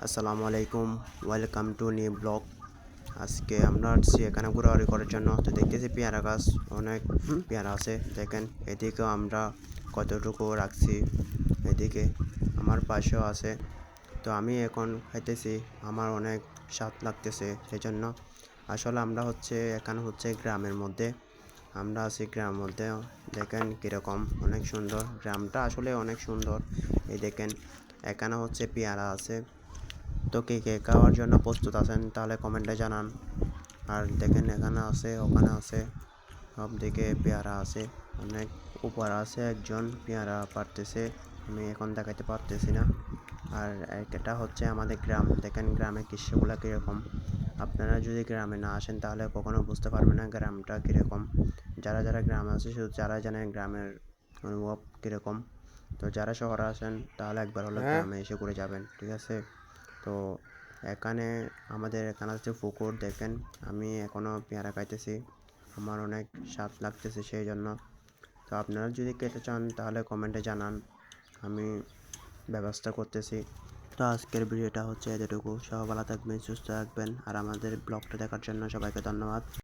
আসসালামু আলাইকুম, welcome to new blog. আজকে আমরা আসছি এখানে ঘোরাঘুরি করার জন্য। তো দেখতেছি পেয়ারা গাছ অনেক পেয়ারা আছে। দেখেন এদিকেও আমরা কতটুকু রাখছি, এদিকে আমার পাশেও আছে। তো আমি এখন খাইতেছি, আমার অনেক স্বাদ লাগতেছে সেই জন্য। আসলে আমরা এখানে গ্রামের মধ্যে, আমরা আছি গ্রামের মধ্যে। দেখেন কীরকম অনেক সুন্দর, গ্রামটা আসলে অনেক সুন্দর। এই দেখেন এখানে পেয়ারা আছে। তো কে কে খাওয়ার জন্য প্রস্তুত আছেন তাহলে কমেন্টে জানান। আর দেখেন এখানে আছে, ওখানে আছে, সব দিকে পেয়ারা আছে। অনেক উপর আছে, একজন পেয়ারা পারতেছে, আমি এখন দেখাতে পারতেছি না। আর এটা আমাদের গ্রাম। দেখেন গ্রামের দৃশ্যগুলো কীরকম। আপনারা যদি গ্রামে না আসেন তাহলে কখনো বুঝতে পারবেন না গ্রামটা কীরকম। যারা যারা গ্রামে আছে শুধু যারা জানেন গ্রামের অনুভব কীরকম। তো যারা শহরে আসেন তাহলে একবার হলো গ্রামে এসে ঘুরে যাবেন, ঠিক আছে। তো এখানে আমাদের এখানে পুকুর। দেখেন আমি এখনও পেয়ারা খাইতেছি, আমার অনেক স্বাদ লাগতেছে সেই জন্য। তো আপনারা যদি খেতে চান তাহলে কমেন্টে জানান, আমি ব্যবস্থা করতেছি। তো আজকের ভিডিওটা এতটুকু। সবাই ভালো থাকবেন, সুস্থ থাকবেন, আর আমাদের ব্লগটা দেখার জন্য সবাইকে ধন্যবাদ।